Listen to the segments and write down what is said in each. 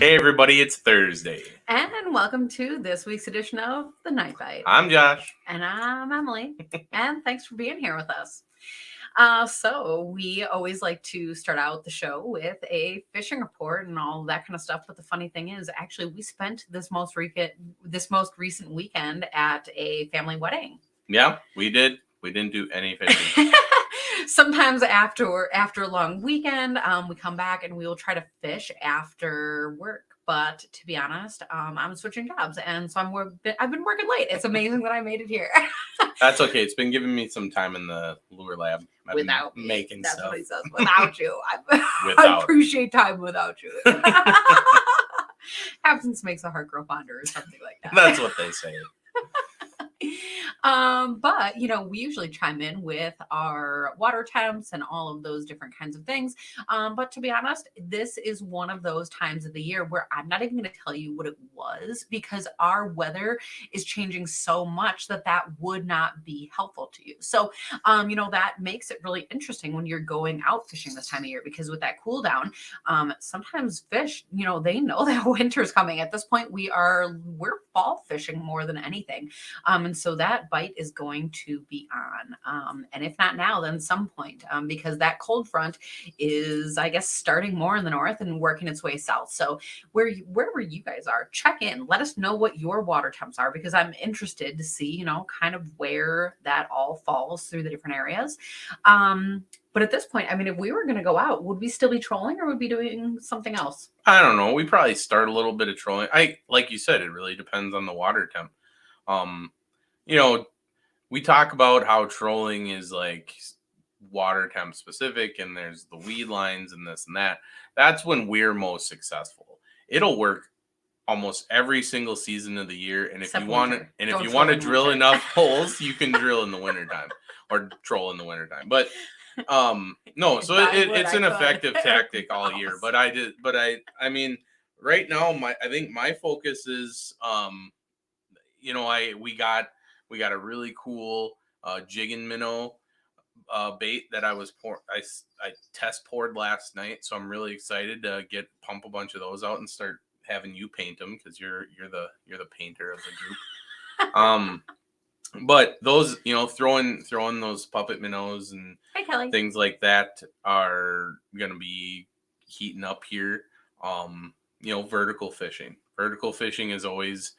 Hey everybody, it's Thursday. And welcome to this week's edition of The Night Bite. I'm Josh. And I'm Emily. And thanks for being here with us. So we always like to start out the show with a fishing report and all that kind of stuff. But the funny thing is, actually, we spent this most recent weekend at a family wedding. Yeah, we did. We didn't do any fishing. Sometimes after a long weekend, we come back and we will try to fish after work. But to be honest, I'm switching jobs, and so I've been working late. It's amazing that I made it here. That's okay. It's been giving me some time in the lure lab. Without me. Making That's stuff. what he says. Without you, I appreciate time without you. Absence makes the heart grow fonder, or something like that. That's what they say. But we usually chime in with our water temps and all of those different kinds of things. But to be honest, this is one of those times of the year where I'm not even going to tell you what it was, because our weather is changing so much that would not be helpful to you. So, that makes it really interesting when you're going out fishing this time of year, because with that cool down, sometimes fish, they know that winter's coming. At this point, we're fall fishing more than anything. And so that bite is going to be on. And if not now, then some point, because that cold front is, I guess, starting more in the north and working its way south. So wherever you guys are, check in. Let us know what your water temps are, because I'm interested to see, kind of where that all falls through the different areas. But at this point, I mean, if we were going to go out, would we still be trolling or would we be doing something else? I don't know. We probably start a little bit of trolling. Like you said, it really depends on the water temp. We talk about how trolling is like water temp specific, and there's the weed lines and this and that. That's when we're most successful. It'll work almost every single season of the year. And if you want to drill enough holes, you can drill in the wintertime or troll in the wintertime. But no, so it's an effective tactic all year. But I mean, right now, I think my focus is, we got a really cool jig and minnow bait that I test poured last night, so I'm really excited to pump a bunch of those out and start having you paint them, because you're the painter of the group. But those, throwing those puppet minnows and things like that are gonna be heating up here. Vertical fishing. Vertical fishing is always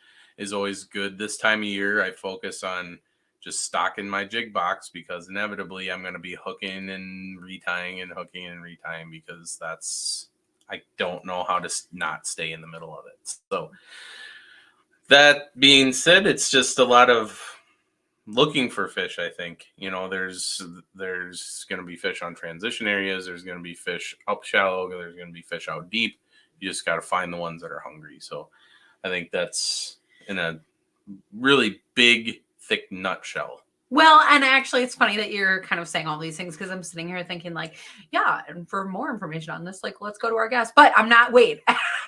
good this time of year. I focus on just stocking my jig box, because inevitably I'm going to be hooking and retying and hooking and retying, because I don't know how to not stay in the middle of it. So that being said, it's just a lot of looking for fish. I think, there's going to be fish on transition areas. There's going to be fish up shallow. There's going to be fish out deep. You just got to find the ones that are hungry. So I think that's in a really big, thick nutshell. Well, and actually, it's funny that you're kind of saying all these things, because I'm sitting here thinking yeah, and for more information on this, let's go to our guest. But I'm not, wait,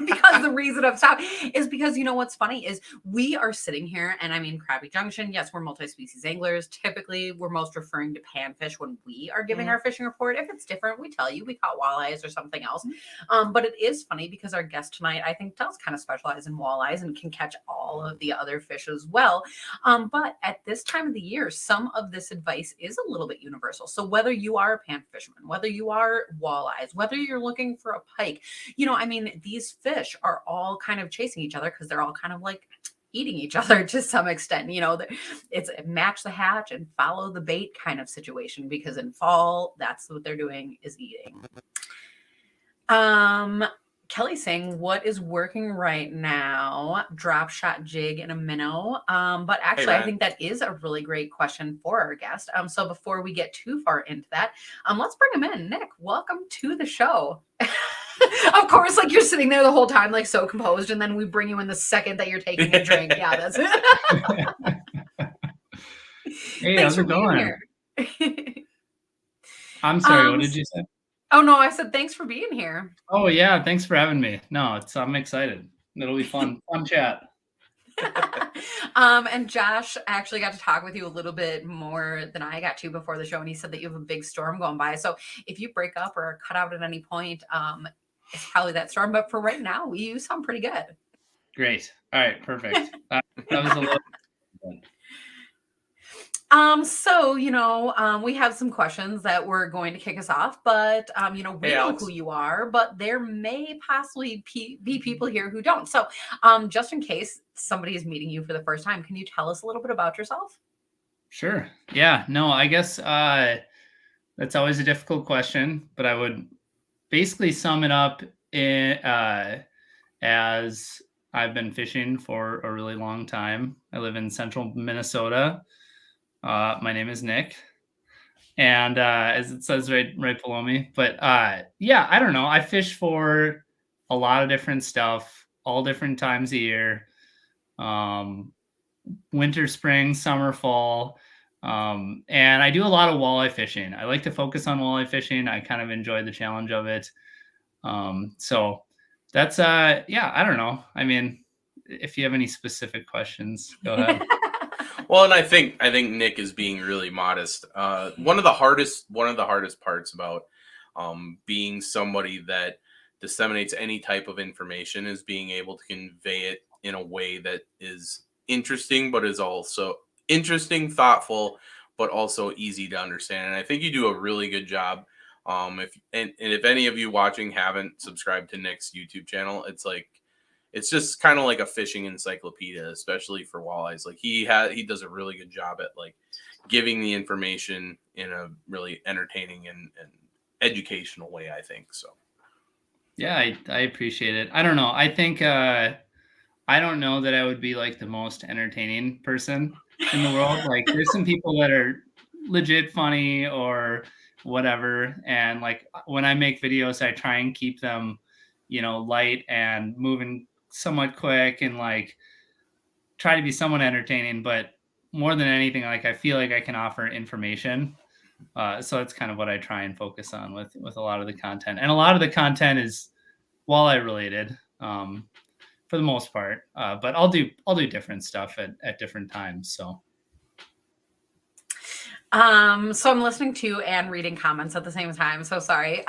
because the reason I'm stopped is because, what's funny is we are sitting here, and I mean, Krabby Junction, yes, we're multi-species anglers. Typically, we're most referring to panfish when we are giving our fishing report. If it's different, we tell you we caught walleyes or something else. But it is funny because our guest tonight, I think, does kind of specialize in walleyes and can catch all of the other fish as well. But at this time of the year, some of this advice is a little bit universal. So whether you are a pan fisherman, whether you are walleyes, whether you're looking for a pike, these fish are all kind of chasing each other, because they're all kind of like eating each other to some extent. It's match the hatch and follow the bait kind of situation, because in fall, that's what they're doing, is eating. Kelly's saying, what is working right now? Drop shot jig and a minnow. But actually, I think that is a really great question for our guest. So before we get too far into that, let's bring him in. Nick, welcome to the show. Of course, you're sitting there the whole time, so composed, and then we bring you in the second that you're taking a drink. Yeah, that's it. Hey, how's it going? I'm sorry, what did you say? Oh, no, I said thanks for being here. Oh, yeah, thanks for having me. No, I'm excited. It'll be fun chat. And Josh actually got to talk with you a little bit more than I got to before the show, and he said that you have a big storm going by. So if you break up or cut out at any point, it's probably that storm. But for right now, you sound pretty good. Great. All right. Perfect. That was a little. So, we have some questions that we're going to kick us off, but, we Hey, know Alex. who you are, but there may possibly be people here who don't. So, just in case somebody is meeting you for the first time, can you tell us a little bit about yourself? Sure. Yeah. No, I guess that's always a difficult question, but I would basically sum it up as I've been fishing for a really long time. I live in central Minnesota. My name is Nick, and as it says right below me. But yeah, I don't know. I fish for a lot of different stuff, all different times of year. Winter, spring, summer, fall. And I do a lot of walleye fishing. I like to focus on walleye fishing. I kind of enjoy the challenge of it. So that's yeah, I don't know. I mean, if you have any specific questions, go ahead. Well, and I think Nick is being really modest. One of the hardest parts about being somebody that disseminates any type of information is being able to convey it in a way that is interesting, but is also interesting, thoughtful, but also easy to understand. And I think you do a really good job. If any of you watching haven't subscribed to Nick's YouTube channel, it's just kind of like a fishing encyclopedia, especially for walleyes. Like he does a really good job at like giving the information in a really entertaining and educational way, I think. So yeah, I appreciate it. I don't know. I think I don't know that I would be like the most entertaining person in the world. Like there's some people that are legit funny or whatever. And like when I make videos, I try and keep them, light and moving somewhat quick and like try to be somewhat entertaining, but more than anything, like I feel like I can offer information. So that's kind of what I try and focus on with a lot of the content. And a lot of the content is walleye related. For the most part, but I'll do different stuff at different times. So So I'm listening to and reading comments at the same time. So sorry.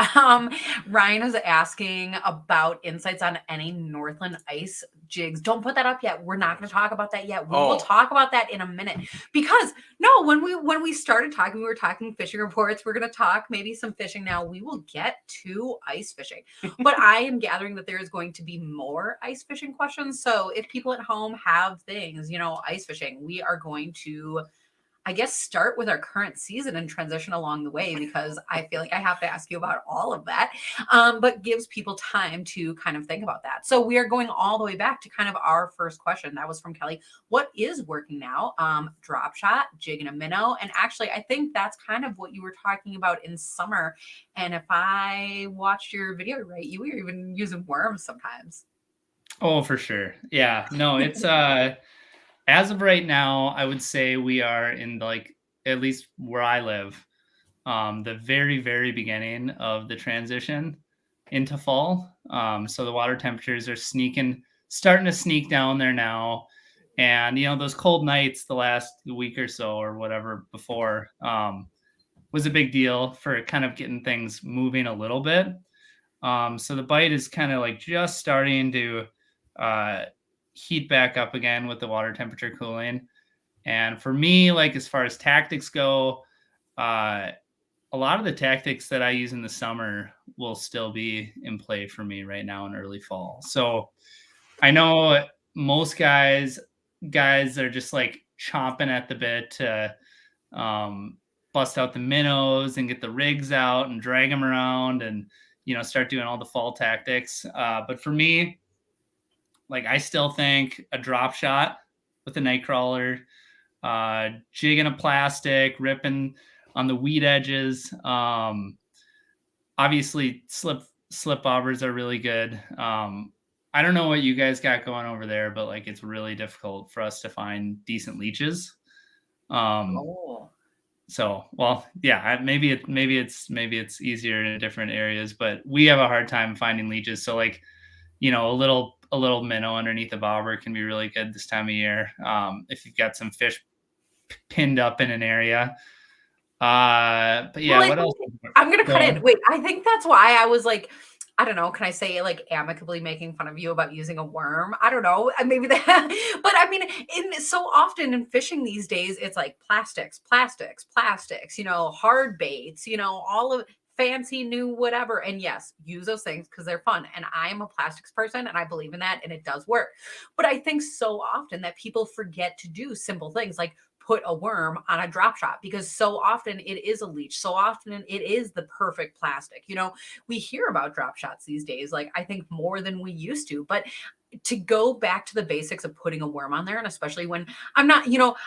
Ryan is asking about insights on any Northland ice jigs. Don't put that up yet. We're not going to talk about that yet. We will talk about that in a minute. Because no, when we started talking, we were talking fishing reports. We're going to talk maybe some fishing now. We will get to ice fishing. But I am gathering that there is going to be more ice fishing questions. So if people at home have things, ice fishing, we are going to, I guess, start with our current season and transition along the way, because I feel like I have to ask you about all of that, but gives people time to kind of think about that. So we are going all the way back to kind of our first question. That was from Kelly. What is working now? Drop shot, jig and a minnow. And actually, I think that's kind of what you were talking about in summer. And if I watched your video right, you were even using worms sometimes. Oh, for sure. Yeah, no, it's as of right now, I would say we are in like, at least where I live, the very, very beginning of the transition into fall. So the water temperatures are starting to sneak down there now. And, those cold nights the last week or so or whatever before was a big deal for kind of getting things moving a little bit. So the bite is kind of like just starting to heat back up again with the water temperature cooling. And for me, like as far as tactics go, a lot of the tactics that I use in the summer will still be in play for me right now in early fall. So I know most guys are just like chomping at the bit to bust out the minnows and get the rigs out and drag them around and start doing all the fall tactics. But for me, like I still think a drop shot with a night crawler, jigging a plastic, ripping on the weed edges. Obviously, slip bobbers are really good. I don't know what you guys got going over there, but like it's really difficult for us to find decent leeches. So, well, yeah, maybe it's easier in different areas, but we have a hard time finding leeches. So like, a little minnow underneath the bobber can be really good this time of year. If you've got some fish pinned up in an area. But yeah, what else? I'm going to cut in. Wait, I think that's why I was like, I don't know, can I say like amicably making fun of you about using a worm? I don't know. Maybe that, but I mean, so often in fishing these days, it's like plastics, hard baits, all of fancy new whatever. And yes, use those things because they're fun. And I'm a plastics person and I believe in that and it does work. But I think so often that people forget to do simple things like put a worm on a drop shot because so often it is a leech. So often it is the perfect plastic. We hear about drop shots these days, like I think more than we used to, but to go back to the basics of putting a worm on there, and especially when I'm not,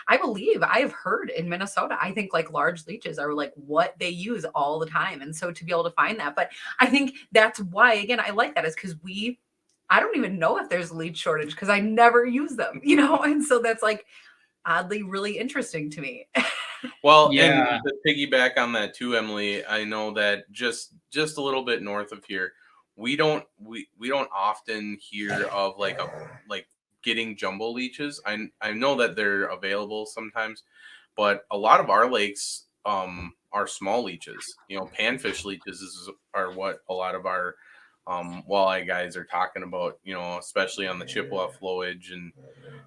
I believe I have heard in Minnesota, I think like large leeches are like what they use all the time. And so to be able to find that, but I think that's why, again, I like that is because I don't even know if there's a leech shortage because I never use them, and so that's like oddly really interesting to me. Well, Yeah. and to piggyback on that too, Emily, I know that just a little bit north of here, we don't often hear of like getting jumbo leeches. I know that they're available sometimes, but a lot of our lakes are small leeches. Panfish leeches are what a lot of our walleye guys are talking about. Especially on the Chippewa flowage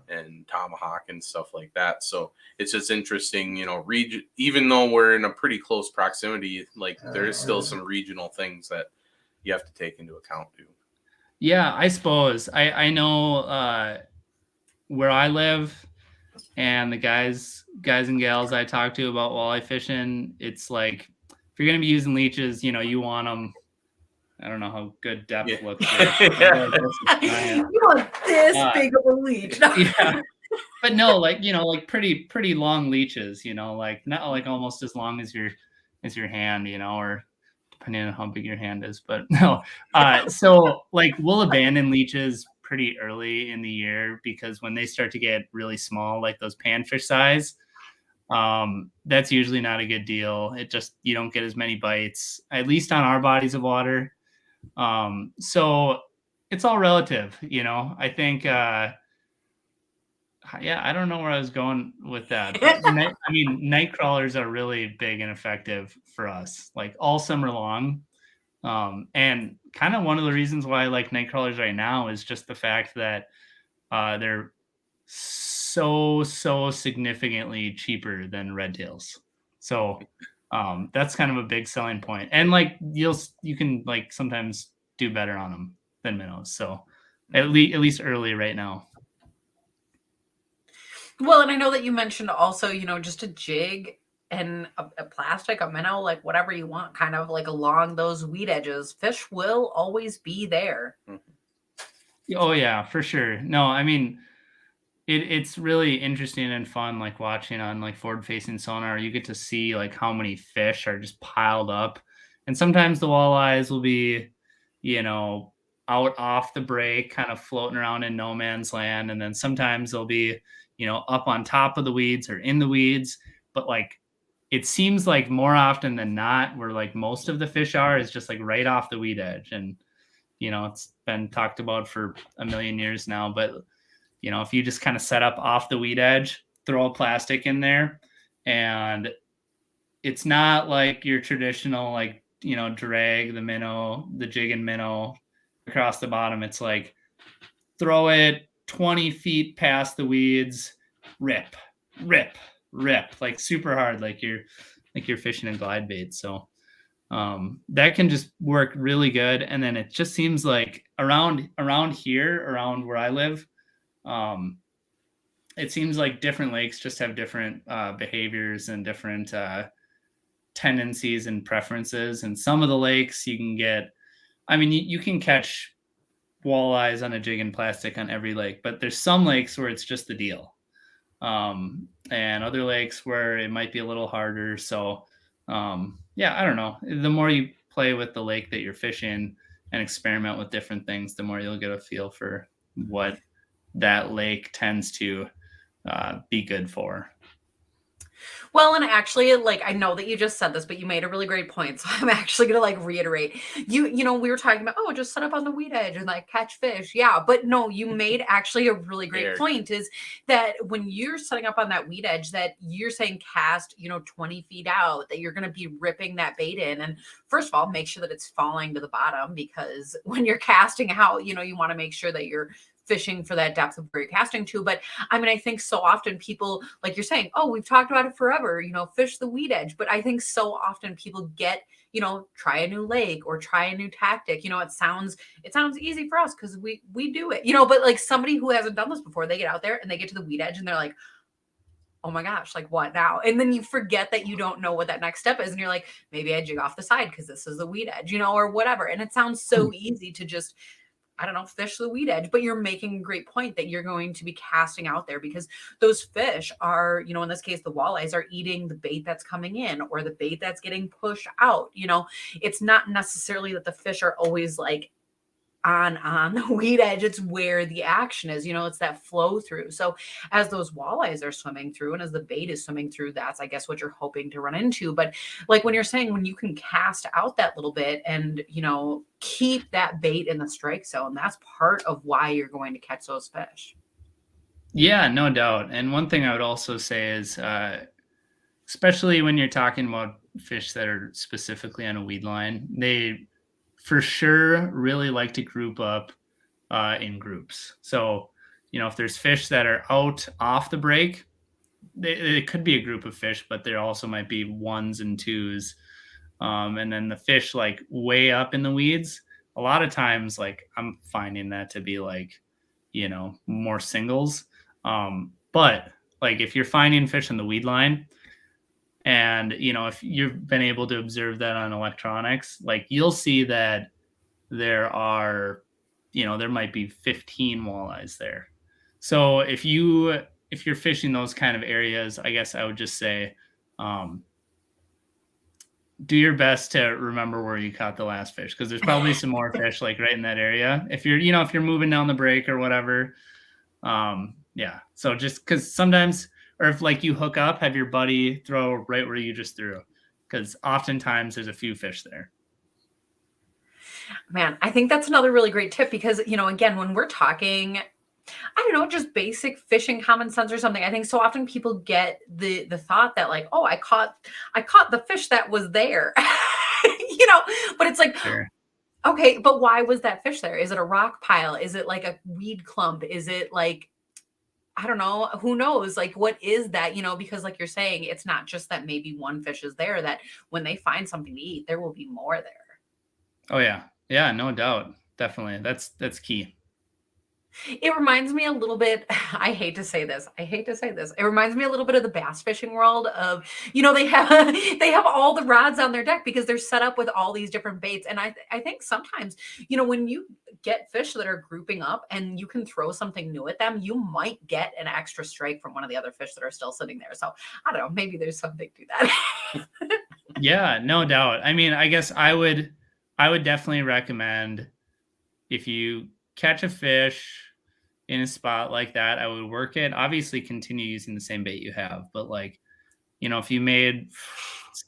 and tomahawk and stuff like that. So it's just interesting, region. Even though we're in a pretty close proximity, like there is still some regional things that you have to take into account too. Yeah, I suppose. I know where I live and the guys and gals I talk to about walleye fishing, it's like if you're gonna be using leeches, you want them. I don't know how good depth Yeah. looks here. I feel like this is giant. You want this big of a leech. Yeah. But no, like pretty long leeches, like not like almost as long as your hand, or depending on how big your hand is. But no. So like we'll abandon leeches pretty early in the year because when they start to get really small, like those panfish size, that's usually not a good deal. You don't get as many bites, at least on our bodies of water. So it's all relative, I think, yeah, I don't know where I was going with that, but night crawlers are really big and effective for us, like all summer long. And kind of one of the reasons why I like night crawlers right now is just the fact that they're so significantly cheaper than red tails. So that's kind of a big selling point. And like you can like sometimes do better on them than minnows. So at least early right now. Well, and I know that you mentioned also, just a jig and a plastic, a minnow, like whatever you want, kind of like along those weed edges. Fish will always be there. Oh yeah, for sure. No, I mean it's really interesting and fun, like watching on like forward facing sonar. You get to see like how many fish are just piled up, and sometimes the walleyes will be, out off the break, kind of floating around in no man's land, and then sometimes they'll be, up on top of the weeds or in the weeds. But like it seems like more often than not, where like most of the fish are is just like right off the weed edge, and it's been talked about for a million years now, but if you just kind of set up off the weed edge, throw a plastic in there, and it's not like your traditional, like, drag the minnow, the jig and minnow across the bottom. It's like throw it 20 feet past the weeds, rip, like super hard, like you're fishing a glide bait. So that can just work really good. And then it just seems like around here, around where I live, it seems like different lakes just have different behaviors and different tendencies and preferences. And some of the lakes you can get, you can catch walleyes on a jig and plastic on every lake, but there's some lakes where it's just the deal. And other lakes where it might be a little harder. So yeah, I don't know. The more you play with the lake that you're fishing and experiment with different things, the more you'll get a feel for what that lake tends to be good for. Well, and actually, like, I know that you just said this, but you made a really great point. So I'm actually going to like reiterate. We were talking about, just set up on the weed edge and like catch fish. Yeah. But no, you made actually a really great point is that when you're setting up on that weed edge, that you're saying cast, 20 feet out, that you're going to be ripping that bait in. And first of all, make sure that it's falling to the bottom, because when you're casting out, you want to make sure that you're fishing for that depth of where you're casting to. But I mean, I think so often people, like you're saying, oh, we've talked about it forever, fish the weed edge. But I think so often people get, try a new lake or try a new tactic. It sounds easy for us because we do it, but like somebody who hasn't done this before, they get out there and they get to the weed edge and they're like, oh my gosh, like what now? And then you forget that you don't know what that next step is. And you're like, maybe I jig off the side because this is the weed edge, or whatever. And it sounds so easy to just, I don't know, fish the weed edge, but you're making a great point that you're going to be casting out there because those fish are, in this case, the walleyes are eating the bait that's coming in or the bait that's getting pushed out. It's not necessarily that the fish are always like on the weed edge. It's where the action is, it's that flow through. So as those walleyes are swimming through and as the bait is swimming through, that's, I guess, what you're hoping to run into. But like when you're saying, when you can cast out that little bit and, keep that bait in the strike zone, that's part of why you're going to catch those fish. Yeah, no doubt. And one thing I would also say is, especially when you're talking about fish that are specifically on a weed line, they for sure really like to group up in groups. So, if there's fish that are out off the break, it could be a group of fish, but there also might be ones and twos. And then the fish like way up in the weeds, a lot of times, like I'm finding that to be like, more singles. But like if you're finding fish in the weed line, and, if you've been able to observe that on electronics, like you'll see that there are, there might be 15 walleyes there. So if you're fishing those kind of areas, I guess I would just say, do your best to remember where you caught the last fish, because there's probably some more fish like right in that area. If you're moving down the break or whatever. Yeah. So just because sometimes, or if like you hook up, have your buddy throw right where you just threw, because oftentimes there's a few fish there. Man, I think that's another really great tip because, again, when we're talking, I don't know, just basic fishing common sense or something, I think so often people get the thought that like, oh, I caught the fish that was there, but it's like, Sure. Okay, but why was that fish there? Is it a rock pile? Is it like a weed clump? Is it like, I don't know, who knows? Like, what is that? Because like you're saying, it's not just that maybe one fish is there, that when they find something to eat, there will be more there. Oh yeah. Yeah, no doubt. Definitely. That's key. It reminds me a little bit, I hate to say this. It reminds me a little bit of the bass fishing world of, they have all the rods on their deck because they're set up with all these different baits. And I think sometimes, when you get fish that are grouping up and you can throw something new at them, you might get an extra strike from one of the other fish that are still sitting there. So I don't know, maybe there's something to that. Yeah, no doubt. I mean, I guess I would definitely recommend, if you catch a fish in a spot like that, I would work it. Obviously continue using the same bait you have, but like, if you made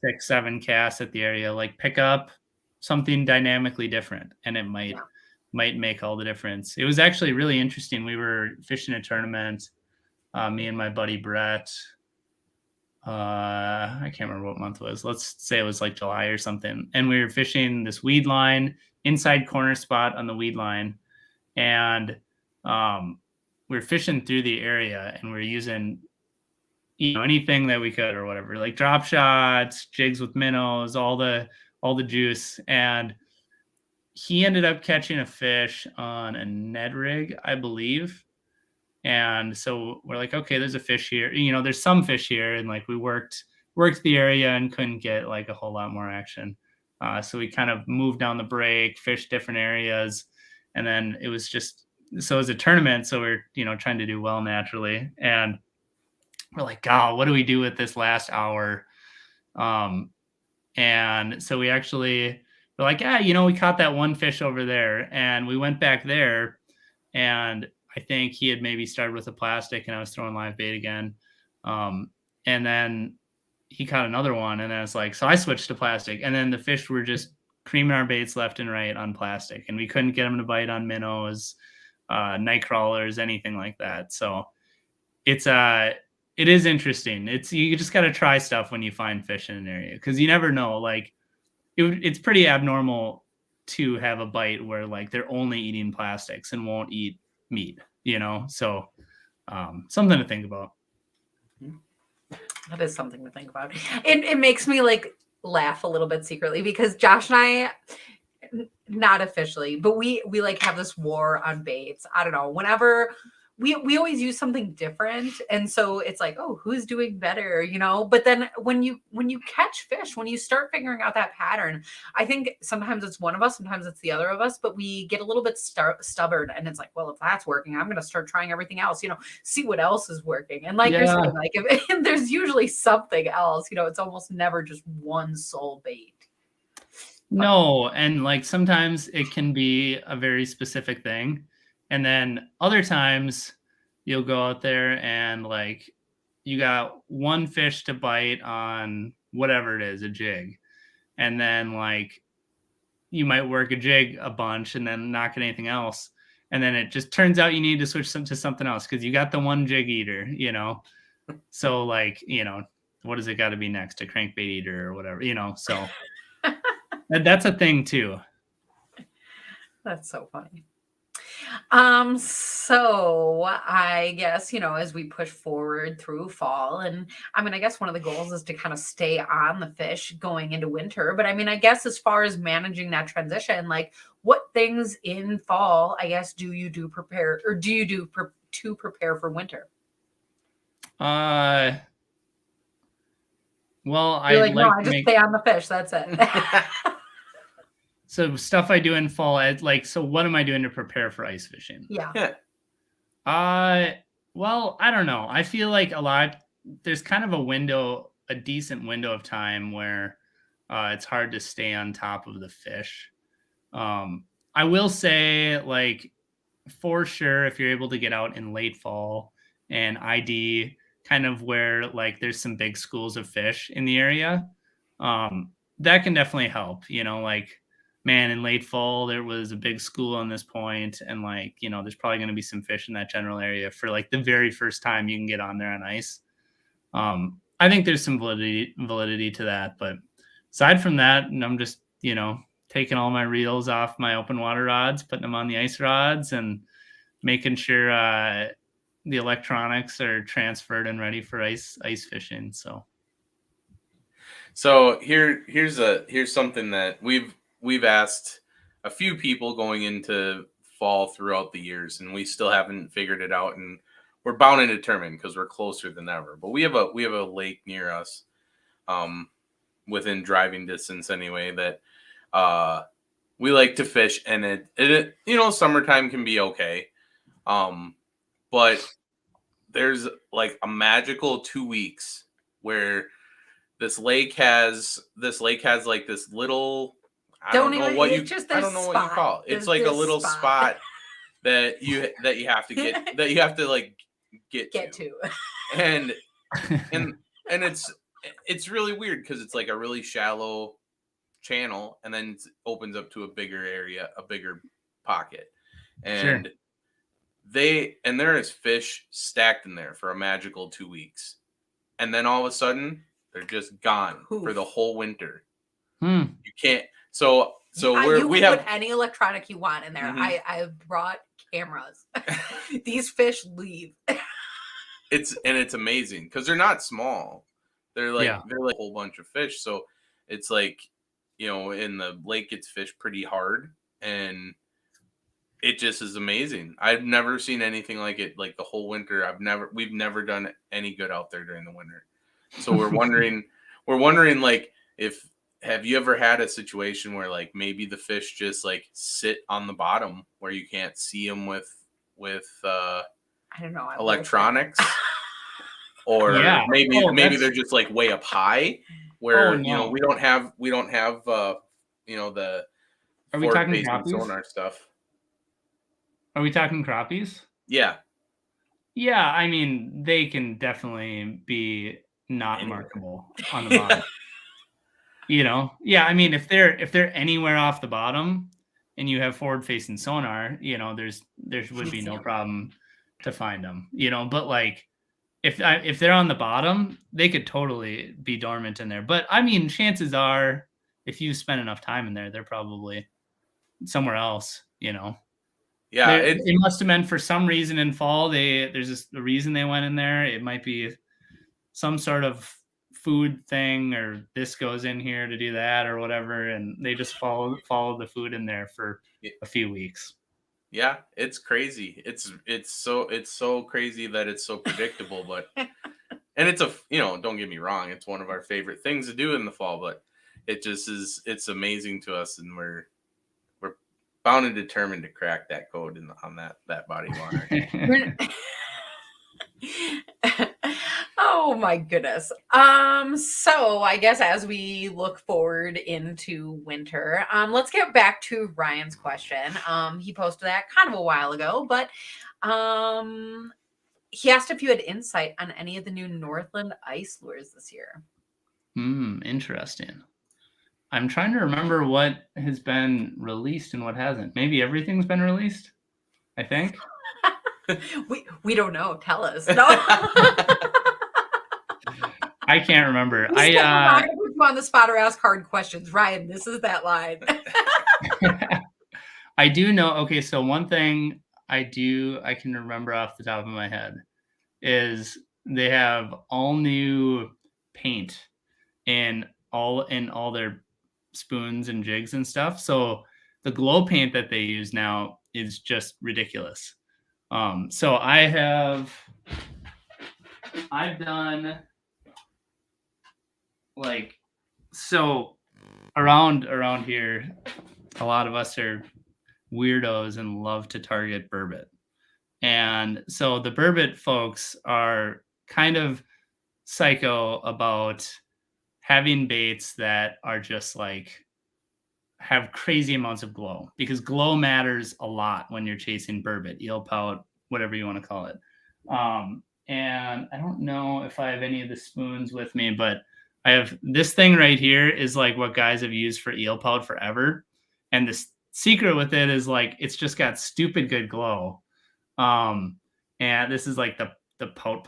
6-7 casts at the area, like pick up something dynamically different and it might make all the difference. It was actually really interesting. We were fishing a tournament, me and my buddy Brett, I can't remember what month it was. Let's say it was like July or something. And we were fishing this weed line, inside corner spot on the weed line. And we were fishing through the area and we are using, anything that we could or whatever, like drop shots, jigs with minnows, all the juice. And he ended up catching a fish on a Ned rig, I believe. And so we're like, okay, there's a fish here. There's some fish here. And like we worked the area and couldn't get like a whole lot more action. So we kind of moved down the break, fished different areas. And then it was a tournament. So we're, trying to do well naturally. And we're like, God, what do we do with this last hour? And so we're like, we caught that one fish over there. And we went back there and I think he had maybe started with a plastic and I was throwing live bait again. And then he caught another one and then it's like, so I switched to plastic and then the fish were just creaming our baits left and right on plastic and we couldn't get them to bite on minnows, night crawlers, anything like that. So it is interesting. You just got to try stuff when you find fish in an area because you never know. Like it's pretty abnormal to have a bite where like they're only eating plastics and won't eat meat, So something to think about. That is something to think about. It makes me like laugh a little bit secretly because Josh and I, not officially, but we like have this war on baits. I don't know. Whenever we always use something different, and so it's like, oh, who's doing better, But then when you catch fish, when you start figuring out that pattern, I think sometimes it's one of us, sometimes it's the other of us, but we get a little bit stubborn, and it's like, well, if that's working, I'm going to start trying everything else, see what else is working. And like you're saying, like if there's usually something else, it's almost never just one sole bait. No, and like sometimes it can be a very specific thing. And then other times you'll go out there and like you got one fish to bite on whatever it is, a jig. And then like you might work a jig a bunch and then not get anything else. And then it just turns out you need to switch to something else because you got the one jig eater, So like, what does it got to be next? A crankbait eater or whatever, So that's a thing too. That's so funny. So I guess, as we push forward through fall, and I mean, I guess one of the goals is to kind of stay on the fish going into winter. But I mean, I guess as far as managing that transition, like what things in fall, I guess, do you do to prepare for winter? Well, You're like, no, I just stay on the fish. That's it. So stuff I do in fall, so what am I doing to prepare for ice fishing? Yeah. Well, I don't know. I feel like there's kind of a decent window of time where it's hard to stay on top of the fish. I will say, like, for sure, if you're able to get out in late fall and ID kind of where like there's some big schools of fish in the area, that can definitely help, like, man, in late fall, there was a big school on this point, and like, there's probably going to be some fish in that general area for like the very first time you can get on there on ice. I think there's some validity to that, but aside from that, and I'm just, taking all my reels off my open water rods, putting them on the ice rods, and making sure the electronics are transferred and ready for ice fishing. So here's something that we've asked a few people going into fall throughout the years, and we still haven't figured it out, and we're bound and determined because we're closer than ever. But we have a lake near us, within driving distance anyway, that we like to fish, and it summertime can be okay, but there's like a magical 2 weeks where this lake has like this little, I don't know what you call it. It's like a little spot that you have to get that you have to like get to. And it's really weird because it's like a really shallow channel, and then it opens up to a bigger area, a bigger pocket. And Sure. There is fish stacked in there for a magical 2 weeks. And then all of a sudden they're just gone for the whole winter. You can't. So we have put any electronic you want in there. Mm-hmm. I brought cameras. These fish leave. It's amazing because they're not small. They're like a whole bunch of fish. So it's like, in the lake gets fished pretty hard, and it just is amazing. I've never seen anything like it. Like the whole winter, we've never done any good out there during the winter. So we're wondering like, have you ever had a situation where like maybe the fish just like sit on the bottom where you can't see them with I don't know, electronics, or maybe they're just like way up high where we don't have the are we talking crappies? Sonar stuff. Are we talking crappies? Yeah. Yeah, I mean, they can definitely be not markable on the bottom. Yeah, I mean, if they're anywhere off the bottom and you have forward facing sonar, there would be no problem to find them, but like if they're on the bottom, they could totally be dormant in there. But I mean, chances are if you spend enough time in there, they're probably somewhere else, Yeah, It must have been for some reason in fall. There's just a reason they went in there. It might be some sort of food thing, or this goes in here to do that or whatever, and they just follow the food in there for a few weeks. Yeah, it's crazy. It's so crazy that it's so predictable, but and it's don't get me wrong, it's one of our favorite things to do in the fall, but it just is, it's amazing to us, and we're bound and determined to crack that code on that body water. Oh my goodness. So I guess as we look forward into winter, let's get back to Ryan's question. He posted that kind of a while ago, but he asked if you had insight on any of the new Northland ice lures this year. Interesting. I'm trying to remember what has been released and what hasn't. Maybe everything's been released, I think. we don't know. Tell us. No. I can't remember. I'm not going to put you on the spot or ask hard questions. Ryan, this is that line. I do know. Okay, so one thing I can remember off the top of my head is they have all new paint in all their spoons and jigs and stuff. So the glow paint that they use now is just ridiculous. So I've done around here, a lot of us are weirdos and love to target burbot. And so the burbot folks are kind of psycho about having baits that are just have crazy amounts of glow, because glow matters a lot when you're chasing burbot, eel pout, whatever you want to call it. And I don't know if I have any of the spoons with me, but I have this thing right here is what guys have used for eel pout forever. And the secret with it is it's just got stupid good glow. And this is the pout,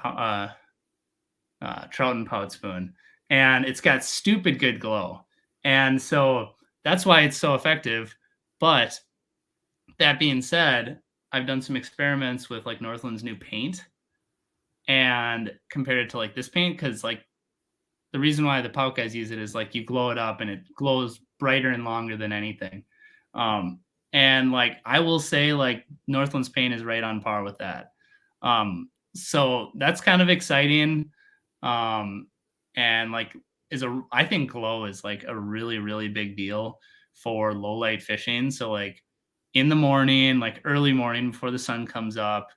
trout and pout spoon, and it's got stupid good glow. And so that's why it's so effective. But that being said, I've done some experiments with Northland's new paint and compared it to this paint, because the reason why the pout guys use it is you glow it up and it glows brighter and longer than anything. And I will say Northland's paint is right on par with that. So that's kind of exciting. And I think glow is a really, really big deal for low light fishing. So in the morning, early morning before the sun comes up,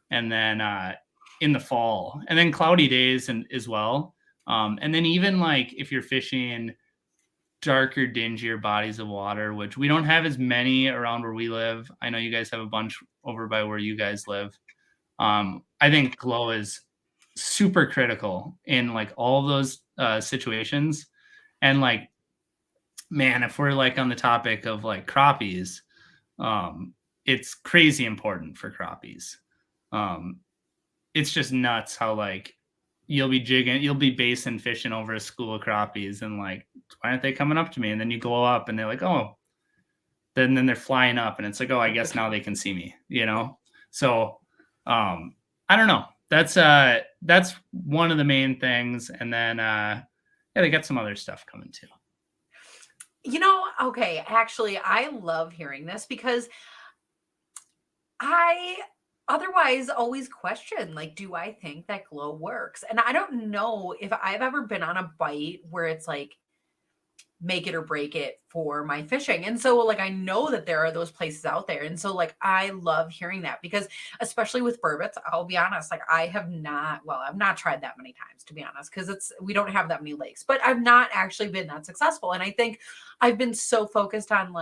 and then in the fall, and then cloudy days as well. And then even if you're fishing darker, dingier bodies of water, which we don't have as many around where we live. I know you guys have a bunch over by where you guys live. I think glow is super critical in all of those situations. And man, if we're on the topic of crappies, it's crazy important for crappies. It's just nuts how you'll be basing fishing over a school of crappies, and why aren't they coming up to me? And then you glow up and they're oh, then they're flying up, and it's oh, I guess now they can see me, So I don't know. That's one of the main things. And then they got some other stuff coming too. Okay, actually, I love hearing this, because I otherwise always question, do I think that glow works? And I don't know if I've ever been on a bite where it's make it or break it for my fishing. And so I know that there are those places out there. And so I love hearing that, because especially with burbots, I'll be honest, I've not tried that many times, to be honest, because we don't have that many lakes, but I've not actually been that successful. And I think I've been so focused on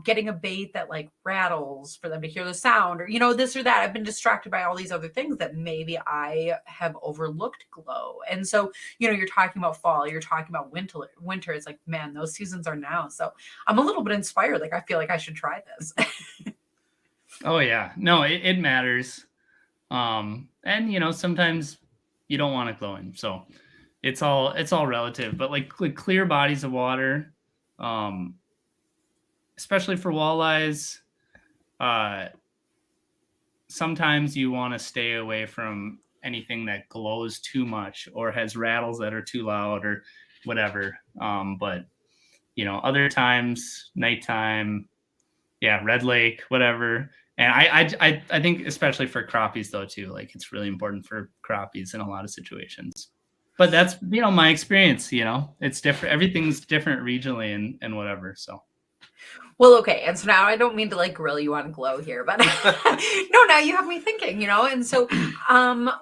getting a bait that rattles for them to hear the sound, or, this or that. I've been distracted by all these other things that maybe I have overlooked glow. And so, you're talking about fall, you're talking about winter. It's man, those seasons are now. So I'm a little bit inspired. I feel like I should try this. Oh yeah, no, it matters. And sometimes you don't want it glowing. So it's all relative, but clear bodies of water, especially for walleyes. Sometimes you want to stay away from anything that glows too much or has rattles that are too loud or whatever. But other times, nighttime, yeah, Red Lake, whatever. And I think especially for crappies though too, like it's really important for crappies in a lot of situations. But that's my experience. It's different. Everything's different regionally and whatever. So. Well, okay. And so now I don't mean to like grill you on glow here, but no, now you have me thinking, and so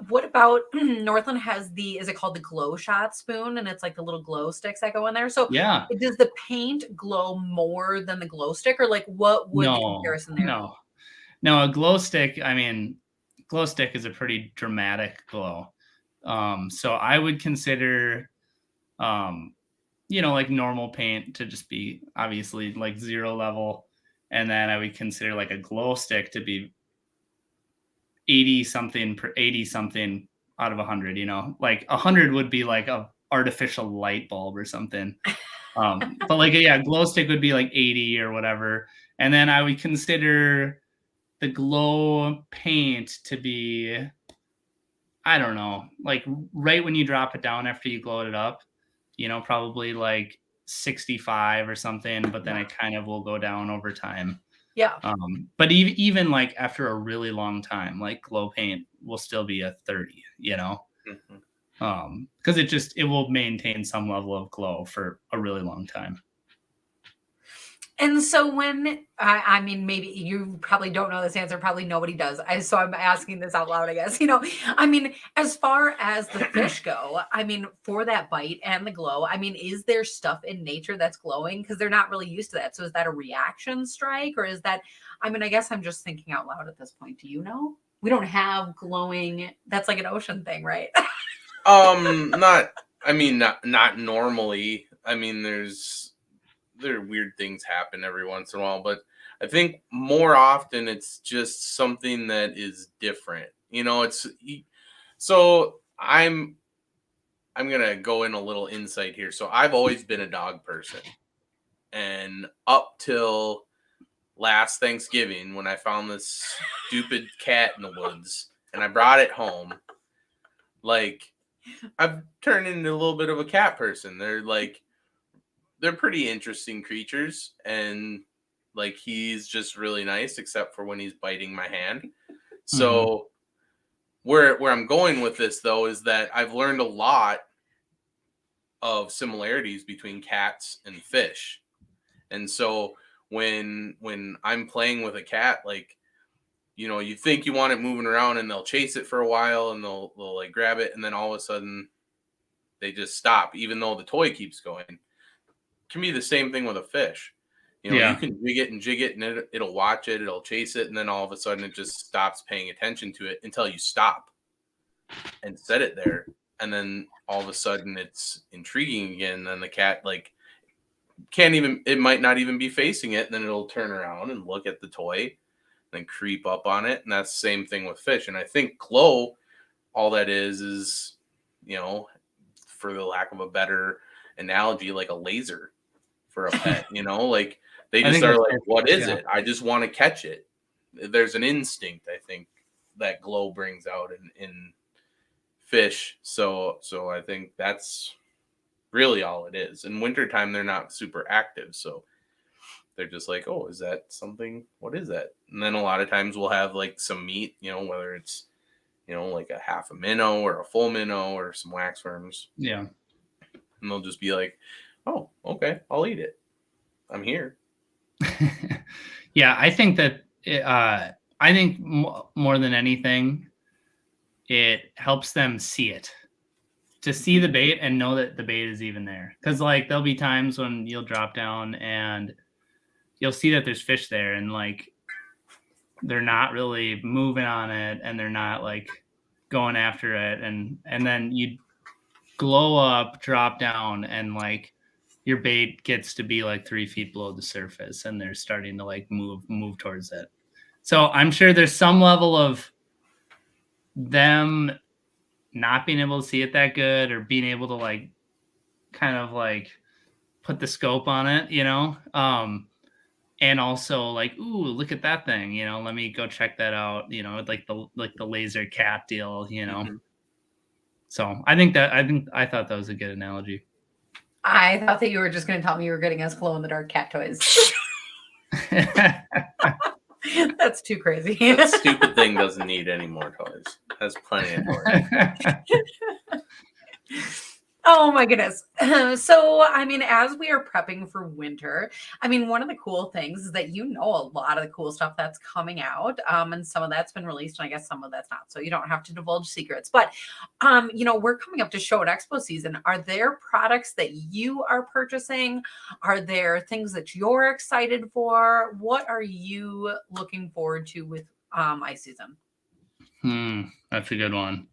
what about Northland has is it called the glow shot spoon? And it's like the little glow sticks that go in there. So yeah, does the paint glow more than the glow stick, or like what would the comparison there be? No, a glow stick, I mean, glow stick is a pretty dramatic glow. So I would consider like normal paint to just be obviously like 0 level. And then I would consider like a glow stick to be 80 something out of 100, like 100 would be like a artificial light bulb or something. But like, glow stick would be like 80 or whatever. And then I would consider the glow paint to be, I don't know, like right when you drop it down after you glowed it up, probably like 65 or something, but then it kind of will go down over time. Yeah. But even like after a really long time, like glow paint will still be a 30, because it will maintain some level of glow for a really long time. And so when, I mean, maybe you probably don't know this answer, probably nobody does. So I'm asking this out loud, I guess, I mean, as far as the fish go, I mean, for that bite and the glow, I mean, is there stuff in nature that's glowing? Because they're not really used to that. So is that a reaction strike, or is that, I mean, I guess I'm just thinking out loud at this point. Do you know? We don't have glowing. That's like an ocean thing, right? Not normally. I mean, there are weird things happen every once in a while, but I think more often it's just something that is different. So I'm going to go in a little insight here. So I've always been a dog person. And up till last Thanksgiving, when I found this stupid cat in the woods and I brought it home, like I've turned into a little bit of a cat person. They're pretty interesting creatures, and like he's just really nice, except for when he's biting my hand. So where I'm going with this though is that I've learned a lot of similarities between cats and fish. And so when I'm playing with a cat, like you think you want it moving around and they'll chase it for a while and they'll like grab it, and then all of a sudden they just stop even though the toy keeps going. Can be the same thing with a fish. You can jig it and it'll watch it, it'll chase it, and then all of a sudden it just stops paying attention to it until you stop and set it there. And then all of a sudden it's intriguing again. And then the cat like it might not even be facing it, and then it'll turn around and look at the toy and then creep up on it. And that's the same thing with fish. And I think glow, all that is, for the lack of a better analogy, like a laser for a pet, like they just are like, what is it? I just want to catch it. There's an instinct, I think, that glow brings out in fish. So I think that's really all it is. In wintertime, they're not super active. So they're just like, oh, is that something? What is that? And then a lot of times we'll have like some meat, whether it's, like a half a minnow or a full minnow or some waxworms. Yeah. And they'll just be like, oh, okay, I'll eat it. I'm here. Yeah, I think that I think more than anything, it helps them see it, to see the bait and know that the bait is even there. Because like there'll be times when you'll drop down and you'll see that there's fish there, and like they're not really moving on it, and they're not like going after it, and then you glow up, drop down, and like your bait gets to be like 3 feet below the surface, and they're starting to like move towards it. So I'm sure there's some level of them not being able to see it that good, or being able to like kind of like put the scope on it, you know. And also like, ooh, look at that thing, you know, let me go check that out, you know, like the laser cat deal, you know. Mhm. So I thought that was a good analogy. I thought that you were just going to tell me you were getting us glow in the dark cat toys. That's too crazy. That stupid thing doesn't need any more toys. Has plenty of toys. Oh my goodness. So, I mean, as we are prepping for winter, I mean, one of the cool things is that you know a lot of the cool stuff that's coming out. And some of that's been released, and I guess some of that's not. So you don't have to divulge secrets. But you know, we're coming up to show and expo season. Are there products that you are purchasing? Are there things that you're excited for? What are you looking forward to with ice season? That's a good one.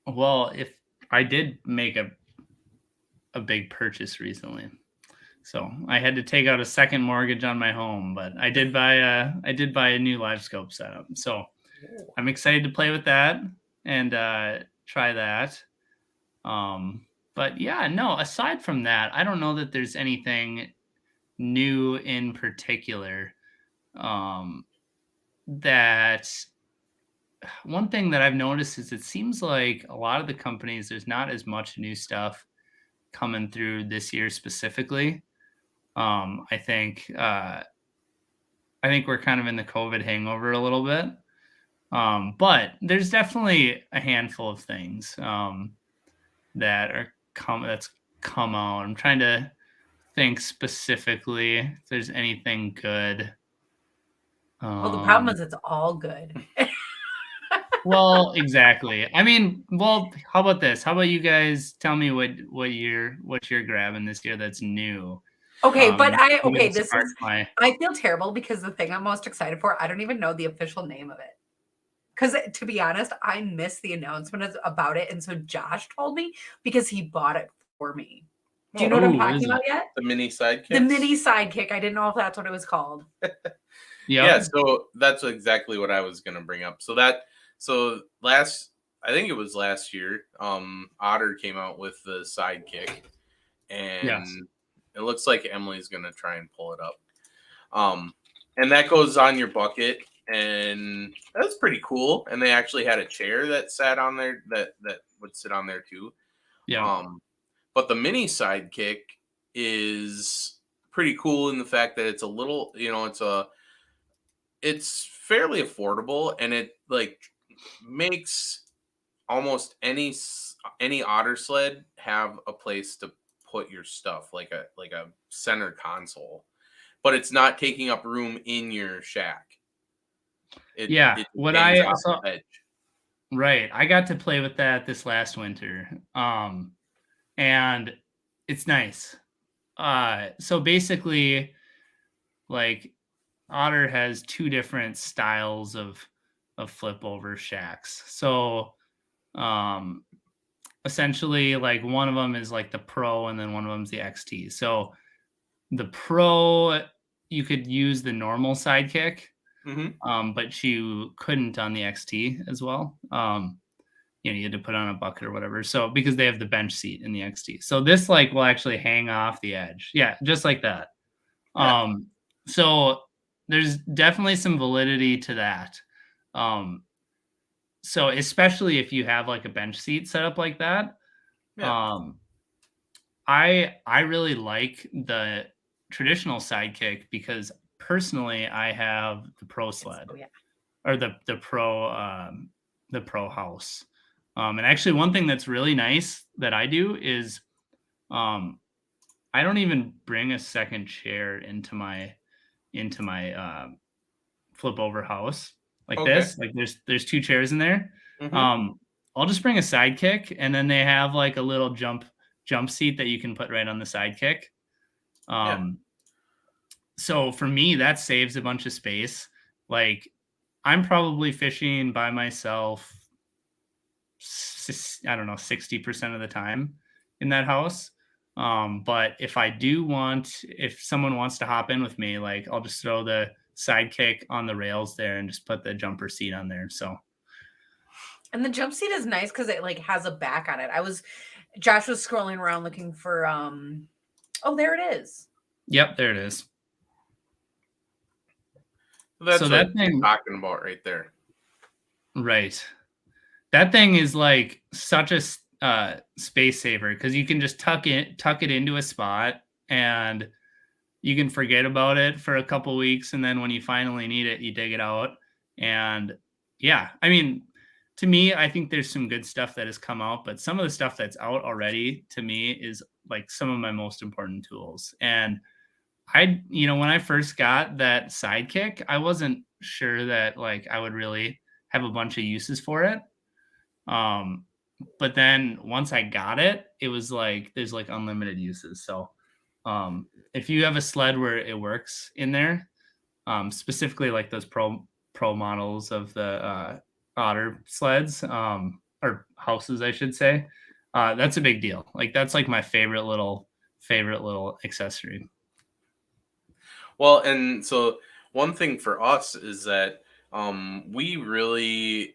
Well, if I did make a big purchase recently, so I had to take out a second mortgage on my home, but I did buy a new live scope setup. So I'm excited to play with that and try that. But yeah, no, aside from that, I don't know that there's anything new in particular. That one thing that I've noticed is it seems like a lot of the companies, there's not as much new stuff coming through this year specifically. I think we're kind of in the COVID hangover a little bit. But there's definitely a handful of things that's come out. I'm trying to think specifically if there's anything good. Well, the problem is it's all good. Well, exactly. I mean, well, how about this? How about you guys tell me what you're grabbing this year that's new? Okay, but Maybe it'll this spark is my I feel terrible because the thing I'm most excited for, I don't even know the official name of it. Because to be honest, I missed the announcement about it. And so Josh told me because he bought it for me. Do you know what I'm Ooh, what is talking it? about yet? The mini sidekicks. The mini sidekick. I didn't know if that's what it was called. Yeah, so that's exactly what I was gonna bring up. I think it was last year, Otter came out with the sidekick, and Yes. it looks like Emily's gonna try and pull it up. And that goes on your bucket, and that's pretty cool. And they actually had a chair that sat on there that would sit on there too. Yeah. But the mini sidekick is pretty cool in the fact that it's a little, you know, it's fairly affordable, and it like makes almost any otter sled have a place to put your stuff, like a center console, but it's not taking up room in your shack. It What hangs I off saw, the edge. right. I got to play with that this last winter. And it's nice. So basically, like Otter has two different styles of flip over shacks. So essentially like one of them is like the Pro and then one of them's the XT. So the Pro, you could use the normal sidekick, but you couldn't on the XT as well. You know, you had to put on a bucket or whatever. So because they have the bench seat in the XT. So this like will actually hang off the edge. Yeah, just like that. Yeah. So there's definitely some validity to that. So especially if you have like a bench seat set up like that. Yeah. I really like the traditional sidekick because personally I have the Pro sled or the Pro house. And actually one thing that's really nice that I do is I don't even bring a second chair into my flip over house like this. Like there's two chairs in there. I'll just bring a sidekick, and then they have like a little jump seat that you can put right on the sidekick. So for me, that saves a bunch of space. Like I'm probably fishing by myself, I don't know, 60% of the time in that house. But if someone wants to hop in with me, like I'll just throw the sidekick on the rails there and just put the jumper seat on there. So, and the jump seat is nice because it like has a back on it. I was Josh was scrolling around looking for oh, there it is. Yep, there it is. That's So what that thing, you're talking about right there. right? That thing is like such a space saver because you can just tuck it into a spot, and you can forget about it for a couple weeks, and then when you finally need it, you dig it out. And yeah, I mean, to me, I think there's some good stuff that has come out, but some of the stuff that's out already to me is like some of my most important tools. And when I first got that Sidekick, I wasn't sure that like I would really have a bunch of uses for it. But then once I got it, it was like there's like unlimited uses. So if you have a sled where it works in there, specifically like those pro models of the otter sleds, or houses, I should say, that's a big deal. Like that's like my favorite little accessory. Well, and so one thing for us is that we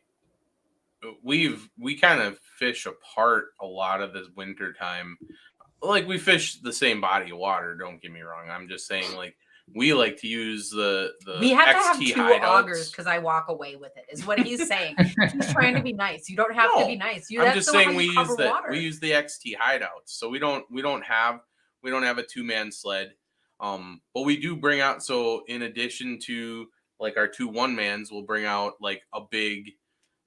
kind of fish apart a lot of this winter time. Like we fish the same body of water, don't get me wrong. I'm just saying like we like to use the We have to have XT two hideouts. augers because I walk away with it, is what he's saying. He's trying to be nice. You don't have to be nice. I'm just saying we use the XT hideouts. So we don't have a 2-man sled. But we do bring out, so in addition to like our 2 1-mans, we'll bring out like a big,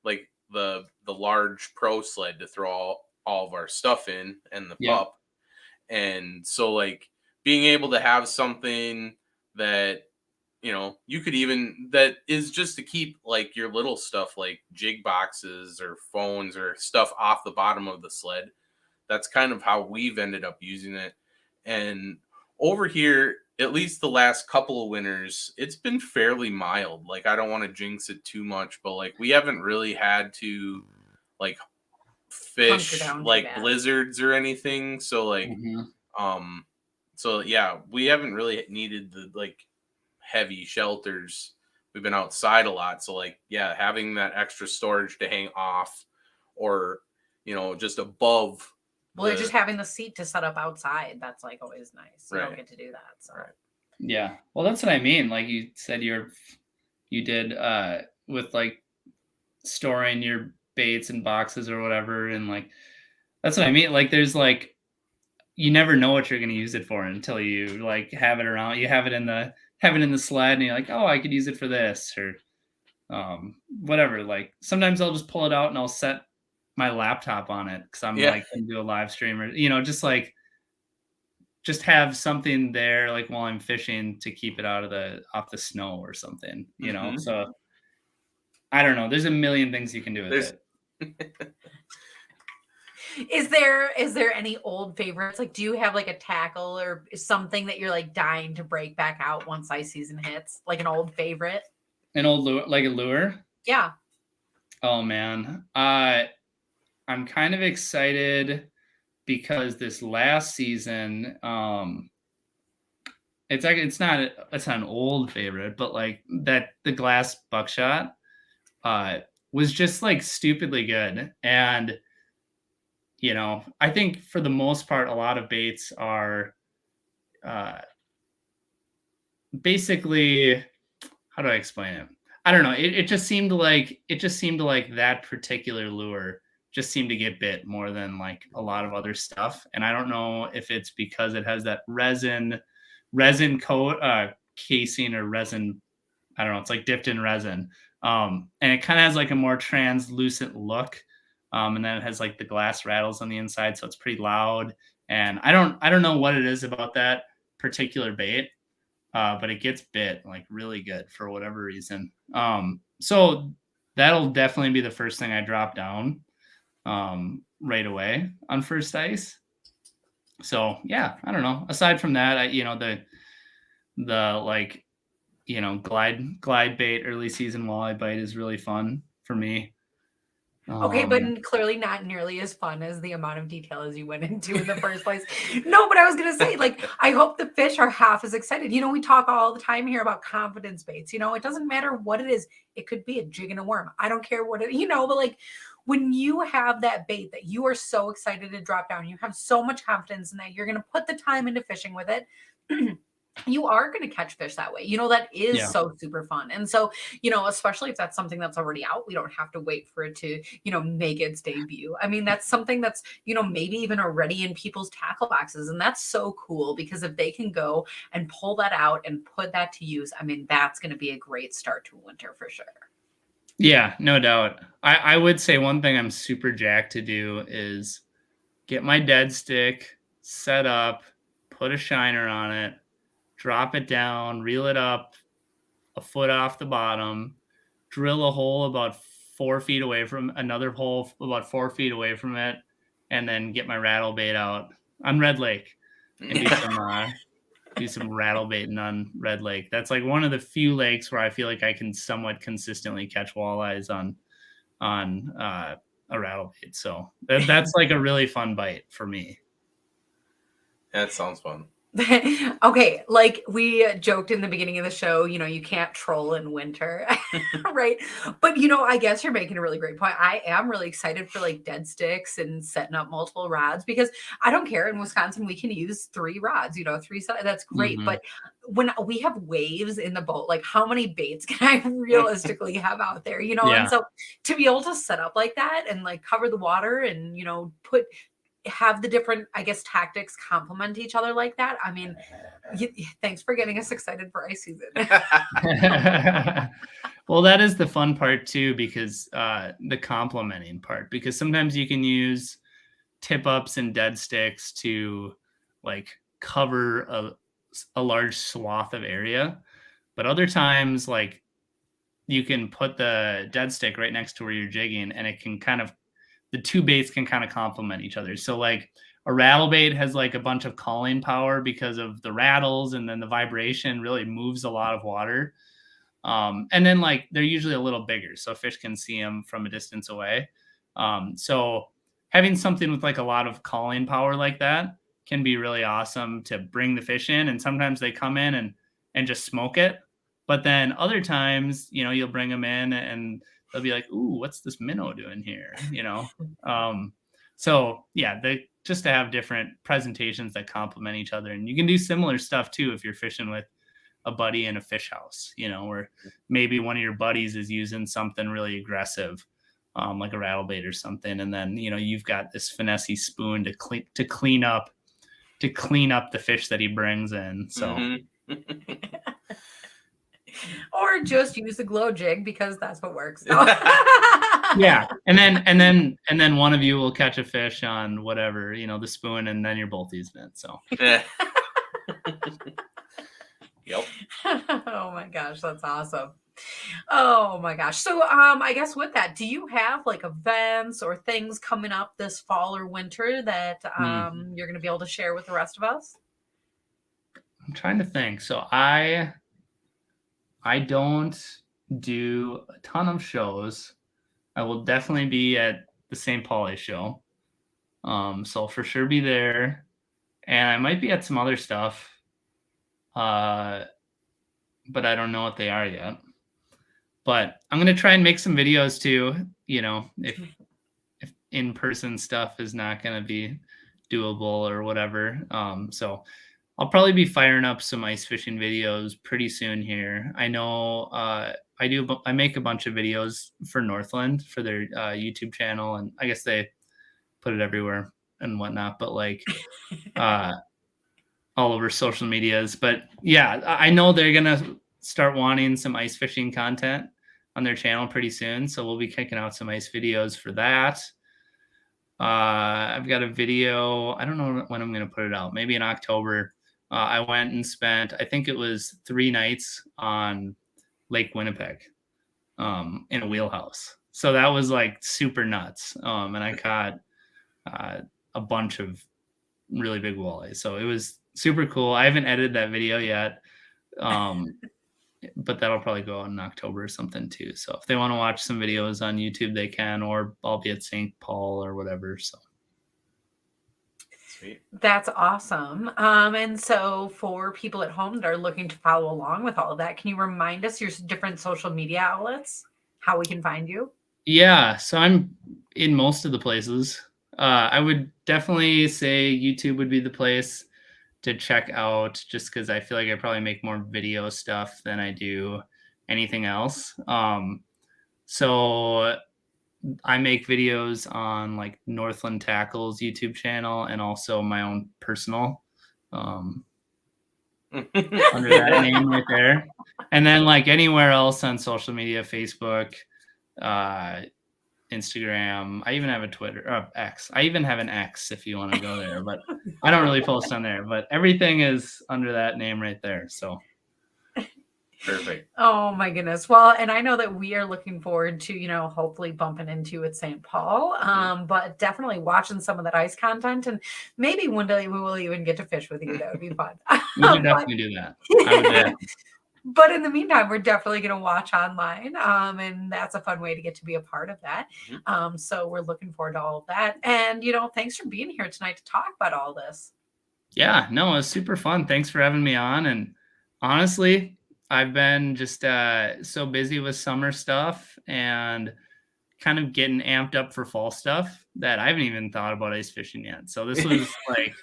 like the large pro sled to throw all of our stuff in, and the pup. And so like being able to have something that, you could even, that is just to keep like your little stuff like jig boxes or phones or stuff off the bottom of the sled. That's kind of how we've ended up using it. And over here, at least the last couple of winters, it's been fairly mild. Like I don't want to jinx it too much, but like we haven't really had to like fish like blizzards or anything. So like so yeah, we haven't really needed the like heavy shelters. We've been outside a lot. So like, yeah, having that extra storage to hang off or, just above. Well, just having the seat to set up outside, that's like always nice. You Right. don't get to do that. So yeah. Well, that's what I mean. Like you said, you did with like storing your baits and boxes or whatever. And like, that's what I mean. Like there's like, you never know what you're going to use it for until you like have it around. You have it in the sled and you're like, oh, I could use it for this or whatever. Like sometimes I'll just pull it out and I'll set my laptop on it because I'm like going to do a live stream or, just have something there like while I'm fishing to keep it off the snow or something, So I don't know. There's a million things you can do with it. Is there any old favorites? Like, do you have like a tackle or something that you're like dying to break back out once ice season hits? Like an old favorite? An old lure, like a lure? Yeah. Oh man. I'm kind of excited because this last season, it's not an old favorite, but like the glass buckshot was just like stupidly good. And I think for the most part, a lot of baits are basically, how do I explain it? I don't know. It just seemed like that particular lure just seemed to get bit more than like a lot of other stuff. And I don't know if it's because it has that resin coat casing or resin. I don't know. It's like dipped in resin. And it kind of has like a more translucent look. And then it has like the glass rattles on the inside. So it's pretty loud. And I don't know what it is about that particular bait. But it gets bit like really good for whatever reason. So that'll definitely be the first thing I drop down right away on first ice. So yeah, I don't know. Aside from that, the like, glide bait early season walleye bite is really fun for me. Okay, but clearly not nearly as fun as the amount of detail as you went into in the first place. No, but I was going to say, like, I hope the fish are half as excited. You know, we talk all the time here about confidence baits. You know, it doesn't matter what it is. It could be a jig and a worm. I don't care what it, you know, but like when you have that bait that you are so excited to drop down, you have so much confidence in that you're going to put the time into fishing with it. You are going to catch fish that way. You know, that is so super fun. And so, you know, especially if that's something that's already out, we don't have to wait for it to, you know, make its debut. I mean, that's something that's, you know, maybe even already in people's tackle boxes. And that's so cool because if they can go and pull that out and put that to use, I mean, that's going to be a great start to winter for sure. Yeah, no doubt. I would say one thing I'm super jacked to do is get my dead stick set up, put a shiner on it, drop it down, reel it up a foot off the bottom, drill a hole about 4 feet away from another hole about 4 feet away from it, and then get my rattle bait out on Red Lake and do some rattle baiting on Red Lake. That's like one of the few lakes where I feel like I can somewhat consistently catch walleyes on a rattle bait. So that's like a really fun bite for me. That sounds fun. Okay, like we joked in the beginning of the show, you know, you can't troll in winter, right? But you know, I guess you're making a really great point. I am really excited for like dead sticks and setting up multiple rods because I don't care. In Wisconsin, we can use 3 rods, you know, 3 sides. That's great. But when we have waves in the boat, like how many baits can I realistically have out there, you know? And so to be able to set up like that and like cover the water and, you know, have the different, I guess, tactics complement each other like that. I mean, thanks for getting us excited for ice season. Well, that is the fun part too, because the complementing part, because sometimes you can use tip ups and dead sticks to like cover a large swath of area. But other times, like you can put the dead stick right next to where you're jigging and it can kind of, the 2 baits can kind of complement each other. So like a rattle bait has like a bunch of calling power because of the rattles, and then the vibration really moves a lot of water. And then like they're usually a little bigger, so fish can see them from a distance away. So having something with like a lot of calling power like that can be really awesome to bring the fish in. And sometimes they come in and just smoke it. But then other times, you know, you'll bring them in and they'll be like, ooh, what's this minnow doing here? You know? So yeah, just to have different presentations that complement each other. And you can do similar stuff too if you're fishing with a buddy in a fish house, you know, where maybe one of your buddies is using something really aggressive, like a rattle bait or something. And then, you know, you've got this finessey spoon to clean up the fish that he brings in. So or just use the glow jig because that's what works. Yeah. And then one of you will catch a fish on whatever, you know, the spoon, and then you're both using it. So Yep. Oh my gosh, that's awesome. Oh my gosh. So I guess with that, do you have like events or things coming up this fall or winter that you're gonna be able to share with the rest of us? I'm trying to think. So I don't do a ton of shows. I will definitely be at the St. Pauli show. So I'll for sure be there. And I might be at some other stuff. But I don't know what they are yet. But I'm going to try and make some videos too, you know, if in-person stuff is not going to be doable or whatever. So I'll probably be firing up some ice fishing videos pretty soon here. I know I make a bunch of videos for Northland for their YouTube channel, and I guess they put it everywhere and whatnot, but like all over social medias. But yeah, I know they're going to start wanting some ice fishing content on their channel pretty soon. So we'll be kicking out some ice videos for that. I've got a video. I don't know when I'm going to put it out. Maybe in October. I went and spent, I think it was 3 nights on Lake Winnipeg in a wheelhouse. So that was like super nuts. And I caught a bunch of really big walleyes. So it was super cool. I haven't edited that video yet. but that'll probably go out in October or something too. So if they want to watch some videos on YouTube, they can, or I'll be at St. Paul or whatever. So. Sweet. That's awesome. And so for people at home that are looking to follow along with all of that, can you remind us your different social media outlets, how we can find you? Yeah, so I'm in most of the places. I would definitely say YouTube would be the place to check out, just because I feel like I probably make more video stuff than I do anything else. So I make videos on like Northland Tackle's YouTube channel and also my own personal under that name right there. And then like anywhere else on social media, Facebook, Instagram. I even have a Twitter, X. I even have an X if you want to go there, but I don't really post on there. But everything is under that name right there. So Perfect. Oh my goodness. Well, and I know that we are looking forward to, hopefully bumping into at St. Paul. But definitely watching some of that ice content, and maybe one day we will even get to fish with you. That would be fun. we should definitely do that. I would do. But in the meantime, we're definitely going to watch online. And that's a fun way to get to be a part of that. So we're looking forward to all of that. And, thanks for being here tonight to talk about all this. Yeah, no, it was super fun. Thanks for having me on. And honestly, I've been just so busy with summer stuff and kind of getting amped up for fall stuff that I haven't even thought about ice fishing yet. So this was like,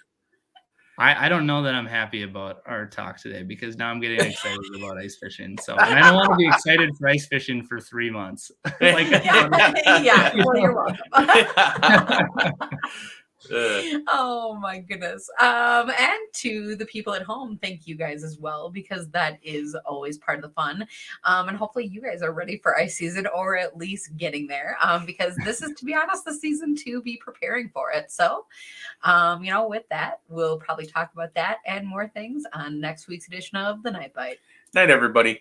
I don't know that I'm happy about our talk today, because now I'm getting excited about ice fishing. So, and I don't want to be excited for ice fishing for 3 months. Well, you're welcome. Oh my goodness. And to the people at home, thank you guys as well, because that is always part of the fun. And hopefully you guys are ready for ice season, or at least getting there, because this is, to be honest, the season to be preparing for it. So, with that, we'll probably talk about that and more things on next week's edition of The Night Bite. Night, everybody.